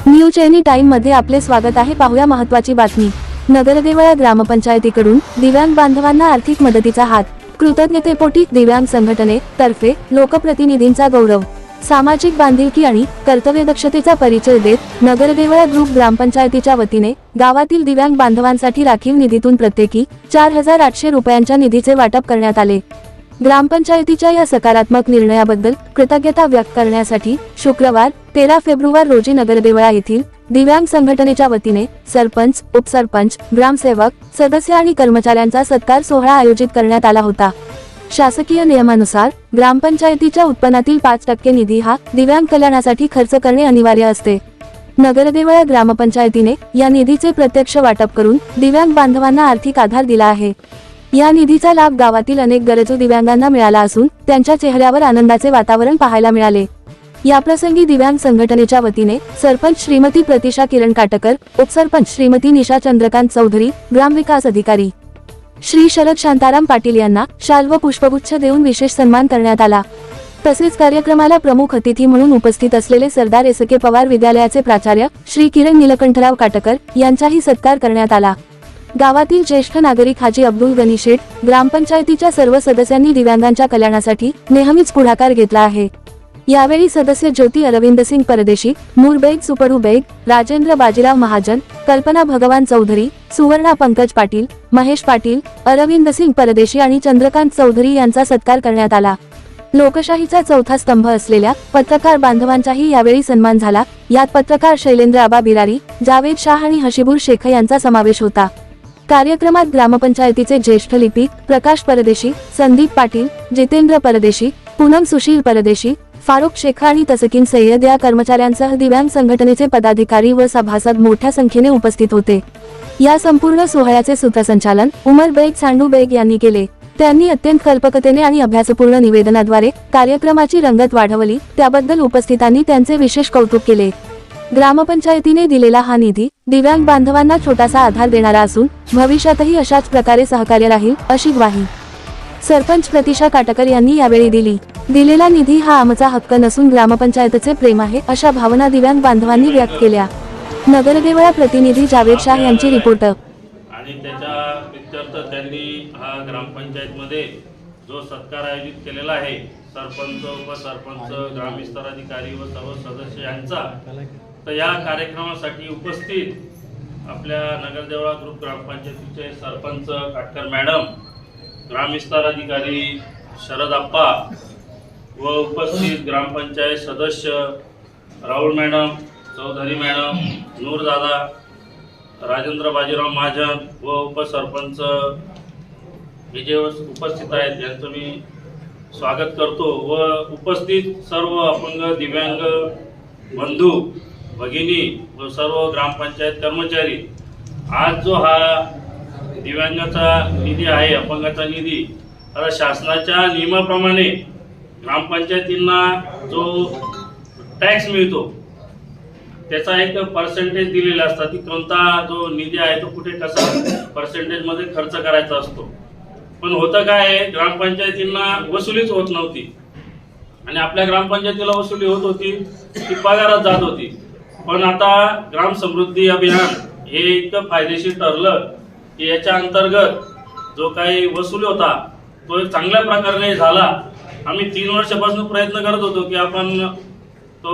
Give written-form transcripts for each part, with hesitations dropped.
News any time मध्ये आपले स्वागत आहे। पाहूया महत्त्वाची बातमी। नगरदेवळा ग्रामपंचायतीकडून दिव्यांग बांधवांना आर्थिक मदतीचा हात। कृतज्ञतेपोटी दिव्यांग संघटने तर्फे लोकप्रतिनिधींचा गौरव। सामाजिक बांधिलकी आणि कर्तव्यदक्षतेचा परिचय देत नगरदेवळा ग्रुप ग्रामपंचायतीच्या वतीने गावातील दिव्यांग बांधवांसाठी राखीव निधीतून प्रत्येकी 4800 रुपयांच्या निधीचे वाटप करण्यात आले। ग्रामपंचायतीच्या या सकारात्मक निर्णयाबद्दल कृतज्ञता व्यक्त करण्यासाठी शुक्रवार 13 फेब्रुवारी रोजी नगरदेवळा येथील दिव्यांग संघटनेच्या वतीने सरपंच, उपसरपंच, ग्रामसेवक, सदस्य आणि कर्मचाऱ्यांचा सत्कार सोहळा आयोजित करण्यात आला होता। शासकीय नियमानुसार ग्रामपंचायतीच्या उत्पन्नातील 5% निधी हा दिव्यांग कल्याणासाठी खर्च करणे अनिवार्य असते। नगरदेवळा ग्रामपंचायतीने या निधीचे प्रत्यक्ष वाटप करून दिव्यांग बांधवांना आर्थिक आधार दिला आहे। या निधीचा लाभ गावातील अनेक गरजू दिव्यांगांना मिळाला असून त्यांच्या चेहऱ्यावर आनंदाचे वातावरण पाहायला मिळाले। याप्रसंगी दिव्यांग संघटनेच्या वतीने सरपंच श्रीमती प्रतिशा किरण काटकर, उपसरपंच श्रीमती निशा चंद्रकांत चौधरी, ग्रामविकास अधिकारी श्री शरद शांताराम पाटील यांना शाल व पुष्पगुच्छ देऊन विशेष सन्मान करण्यात आला। तसेच कार्यक्रमाला प्रमुख अतिथी म्हणून उपस्थित असलेले सरदार एस.के. पवार विद्यालयाचे प्राचार्य श्री किरण नीलकंठराव काटकर यांचाही सत्कार करण्यात आला। गावातील ज्येष्ठ नागरिक हाजी अब्दुल गनी शेठ, ग्रामपंचायतीच्या सर्व सदस्यांनी दिव्यांगांच्या कल्याणासाठी नेहमीच पुढाकार घेतला आहे। यावेळी सदस्य ज्योती अरविंद सिंग परदेशी, नूर बेग सुपरू बेग, राजेंद्र बाजीराव महाजन, कल्पना भगवान चौधरी, सुवर्णा पंकज पाटील, महेश पाटील, अरविंद सिंग परदेशी आणि चंद्रकांत चौधरी यांचा सत्कार करण्यात आला। लोकशाहीचा चौथा स्तंभ असलेल्या पत्रकार बांधवांचाही यावेळी सन्मान झाला। यात पत्रकार शैलेंद्र आबा बिरारी, जावेद शाह आणि हशीबुर शेख यांचा समावेश होता। कार्यक्रमात ग्रामपंचायतीचे ज्येष्ठ लिपिक प्रकाश परदेशी, संदीप पाटील, जितेंद्र परदेशी, पूनम सुशील परदेशी, फारुख शेख आणि तसकीन सय्यद या कर्मचाऱ्यांसह दिव्यांग संघटनेचे पदाधिकारी व सभासद मोठ्या संख्येने उपस्थित होते। या संपूर्ण सोहळ्याचे सूत्रसंचालन उमर बेग सांडू बेग यांनी केले। त्यांनी अत्यंत कल्पकतेने आणि अभ्यासपूर्ण निवेदनाद्वारे कार्यक्रमाची रंगत वाढवली, त्याबद्दल उपस्थितांनी त्यांचे विशेष कौतुक केले। ग्रामपंचायतीने दिलेला हा निधी दिव्यांग बांधवांना छोटासा आधार देणारा असून भविष्यातही अशाच प्रकारे सहकार्य राहील अशी ग्वाही सरपंच प्रतिशा काटकर यांनी यावेळी दिली। दिलेला निधी हा आमचा हक्क नसून ग्रामपंचायतचे प्रेम आहे अशा भावना दिव्यांग बांधवांनी व्यक्त केल्या। नगरदेवळा प्रतिनिधी जावेद शाह यांची रिपोर्ट। आणि त्याच्या प्रित्यर्थ त्यांनी हा ग्रामपंचायतमध्ये जो सत्कार आयोजित केलेला आहे सरपंच, उपसरपंच, ग्रामविस्तार व सर्व सदस्य यांचा, तर या कार्यक्रमासाठी उपस्थित आपल्या नगरदेवळा ग्रुप ग्रामपंचायतीचे सरपंच काटकर मॅडम, ग्रामविस्तार अधिकारी शरद आप्पा व उपस्थित ग्रामपंचायत सदस्य राहुल मॅडम, चौधरी मॅडम, नूर दादा, राजेंद्र बाजीराव महाजन व उपसरपंच हे जे उपस्थित आहेत यांचं मी स्वागत करतो व उपस्थित सर्व अपंग दिव्यांग बंधू भगिनी व सर्व ग्रामपंचायत कर्मचारी, आज जो हा दिव्यांगाचा निधी आहे, अपंगाचा निधी, आता शासनाच्या नियमाप्रमाणे ग्रामपंचायतींना जो टॅक्स मिळतो त्याचा एक पर्सेंटेज दिलेला असतात की कोणता जो निधी आहे तो कुठे कसा पर्सेंटेजमध्ये खर्च करायचा असतो। पण होतं काय, ग्रामपंचायतींना वसुलीच होत नव्हती आणि आपल्या ग्रामपंचायतीला वसुली होत होती ती पगारात जात होती। पण आता ग्राम समृद्धी अभियान हे इतकं फायदेशीर ठरलं की याच्या अंतर्गत जो काही वसूल होता तो एक चांगल्या प्रकारे झाला। आम्ही 3 वर्षापासून प्रयत्न करत होतो की आपण तो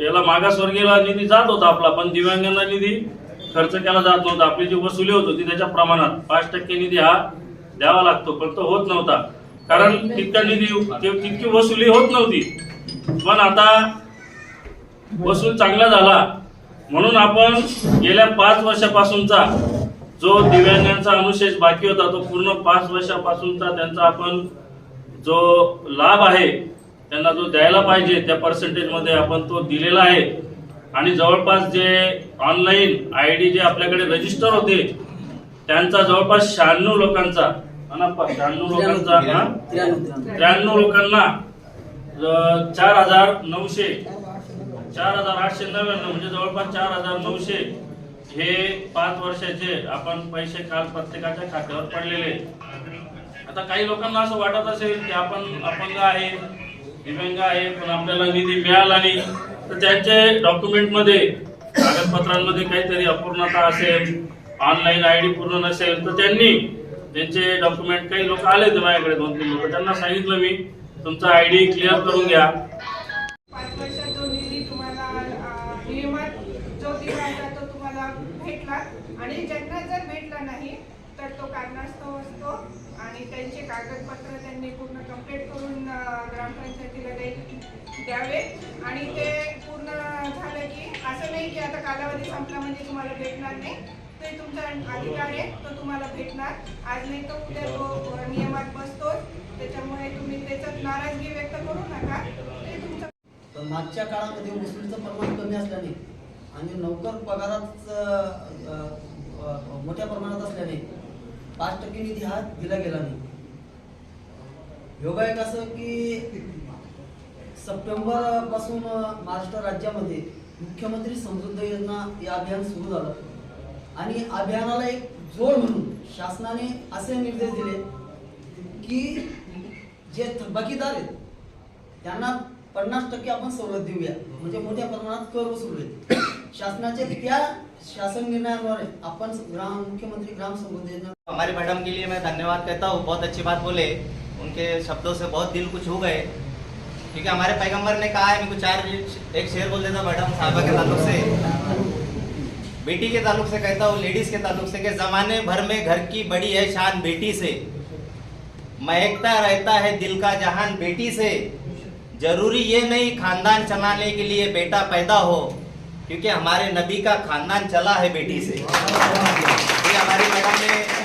याला मागासवर्गीयला निधी जात होता आपला, पण दिव्यांगांना निधी खर्च केला जात नव्हता। आपली जी वसुली होत होती त्याच्या प्रमाणात 5% निधी हा द्यावा लागतो, पण तो होत नव्हता कारण तितका निधी तितकी वसुली होत नव्हती। पण आता वसूल चांगला झाला म्हणून आपण गेल्या 5 वर्षापासूनचा जो दिव्यांगांचा अनुशेष बाकी होता तो पूर्ण 5 वर्षापासूनचा त्यांचा आपण जो लाभ आहे त्यांना जो द्यायला पाहिजे त्या पर्सेंटेजमध्ये आपण तो दिलेला आहे। आणि जवळपास जे ऑनलाईन ID जे आपल्याकडे रजिस्टर होते त्यांचा जवळपास 96 लोकांचा 93 लोकांना 4,899 म्हणजे जवळपास 4,900 हे 5 वर्षाचे आपण पैसे काल प्रत्येकाच्या खात्यावर पडलेले। आता काही लोकांना असं वाटत असेल की आपण अपंग आहे, दिव्यांग आहे, पण आपल्याला निधी मिळाला नाही, तर त्यांचे डॉक्युमेंट मध्ये कागदपत्रांमध्ये काहीतरी अपूर्णता असेल, ऑनलाईन ID पूर्ण नसेल, तर त्यांचे डॉक्युमेंट काही लोक आले होते माझ्याकडे 2-3 लोक, त्यांना सांगितलं मी तुमचा ID क्लिअर करून घ्या. 5 वर्षात जो निधी तुम्हाला नियमात जो दिला होता तो तुम्हाला भेटला आणि ज्यांना जर भेटला नाही तर तो कारणास्तव असतो आणि त्यांचे कागदपत्र त्यांनी पूर्ण कंप्लीट करून ग्रामपंचायतीला द्यावे आणि ते पूर्ण झालं की असं नाही की आता कालावधी संपला म्हणजे तुम्हाला भेटणार नाही. ते तुमचा अधिकार आहे, तो तुम्हाला भेटणार. आज नाही तर उद्या तो नियमात बसतोच. त्याच्यामुळे तुम्ही त्याच्यात नाराजगी व्यक्त करू नका. ते तुमचं पण मागच्या काळामध्ये वसुलीचं प्रमाण कमी असल्याने आणि नोकर पगारात मोठ्या प्रमाणात असल्याने 5% निधी हा दिला गेला नाही. योगायोग असं की सप्टेंबर पासून महाराष्ट्र राज्यामध्ये मुख्यमंत्री समृद्धी योजना हे अभियान सुरू झालं आणि अभियानाला एक जोड म्हणून शासनाने असे निर्देश दिले की जे थकबाकीदार आहेत त्यांना 50% आपण सवलत देऊया, म्हणजे मोठ्या प्रमाणात कर वसूल. शासनाचे त्या शासन निर्णयाद्वारे आपण मुख्यमंत्री ग्राम समृद्धि योजना. हमारी मैडम के लिए मैं धन्यवाद कहता हूँ, बहुत अच्छी बात बोले, उनके शब्दों से बहुत दिल कुछ हो गए, क्योंकि हमारे पैगंबर ने कहा है, मेरे एक शेर बोल देता मैडम साहबा के ताल्लुक से, बेटी के ताल्लुक से कहता हूँ, लेडीज के ताल्लुक से, कि जमाने भर में घर की बड़ी है शान बेटी से, महकता रहता है दिल का जहान बेटी से, जरूरी ये नहीं खानदान चलाने के लिए बेटा पैदा हो, क्योंकि हमारे नबी का खानदान चला है बेटी से. ये हमारी मैडम ने